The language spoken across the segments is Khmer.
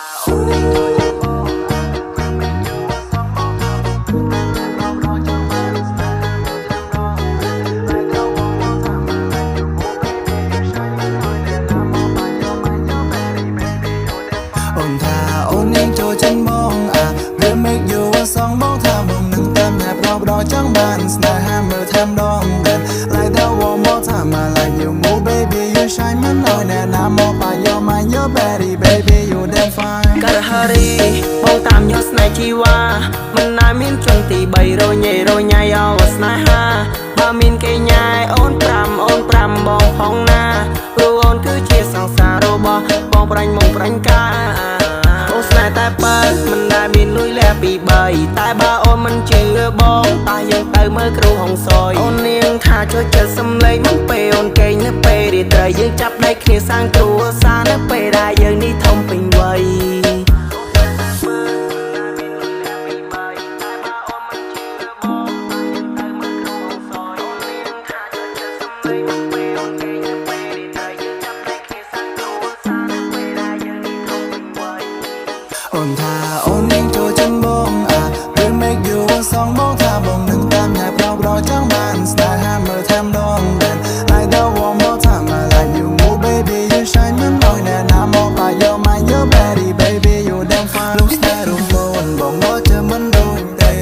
អូនថាអូននាងចូលចិនមកវា make you សងមកថាបងនឹងតាមតែប្របដល់ចង់បានស្នេហាមើលតាមដងដែរ like that one more time I like you more baby you shine មិនលយណែណាមកបាយកមក your body baby you damn fine កាត់ហារីបងតាមយកស្នេហ៍ជីវ៉ាមិនណាមានចន្ទី3រញ៉ៃរញ៉ៃអោស្នេហាបើមានគេញ៉ាយអូន5បងផងណាព្រោះអូនគឺជាសង្សាររបស់បងប្រាញ់មកប្រាញ់កាអូនស្នេហ៍តែបើមិនដែលមានលុយលះពី3តែបើអូនមិនជឿបងតែយើងទៅមើលគ្រូហងសយអូននាងថាជួយចិត្តសំឡេងមកពេលអូនគេងនៅពេលរាត្រីយើងចាប់ដៃគ្នាសាងគ្រួសារនៅពេលដែលយើងនេះធំពេញវ័យអូនថាអូននាងចូលចិនបងវា make you សងមកថាបងនឹងតាមតែប្របដល់ចង់បានស្នេហាមើលតាមដងដែរ like that one more time I like you more baby you shine មិនលយណែណាមកបាយក my your body baby you damn fine លោកស្នេហ៍រំលងបងមកជើមិនដូចទេ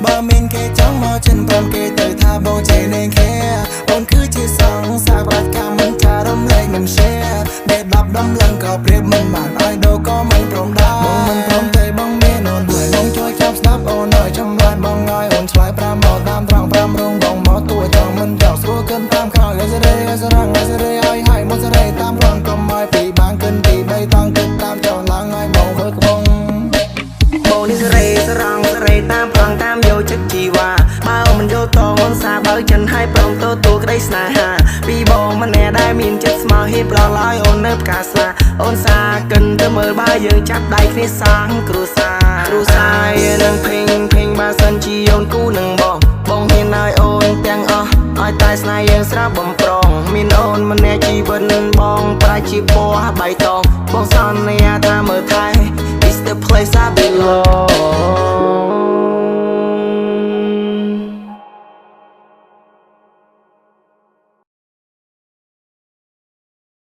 បើមានគេចង់មកចិនព្រមគេទៅថាបងចេះនឹង care អូនគឺជាសងសាប្រាច់កម្មមិនចារំលែកមិន share ដែល10ដំឡើងក៏ព្រៀបមិនបានឲ្យដូរក៏មិនព្រមដែរបងមិនព្រមទេបងមានអូនហើយបងជួយចាប់ស្ដាប់អូនឲ្យចម្លែកបងឲ្យអូនឆ្លើយ5មកតាមត្រង់5រងបងមកទួចង់មិនចង់ស្រួលកិនតាមក្រោយឲ្យសេរីឲ្យសរងឲ្យសេរីឲ្យហើយមកសេរីតាមរងកុំឲ្យពីបានកិនពី3តង់គិតតាមចង់ឡើងឲ្យបងធ្វើក្បងបងនេះសេរីសរងសេរីតាមប្រងតាមយកចិត្តជីវ៉ាបើមិនយកតងអូនសាបើចិនឲ្យព្រមទទួលក្តីស្នេហាពីបងម្នាក់ដែលមានចិត្តស្មោះហ៊ីផ្ដល់ឲ្យអូននៅផ្កាស្លាអូនសាកិនទៅមើលបើយើងចាប់ដៃគ្នាសាងគ្រួសារនឹងពេញបើសិនជាអូនគូនឹងបងហ៊ានឲ្យអូនទាំងអស់ឲ្យតែស្នេហ៍យើងស្រាប់បំប្រងមានអូនម្នាក់ជីវិតបងប្រែជាពណ៌បៃតងបងសន្យាថាមើលថែ It's the place I belong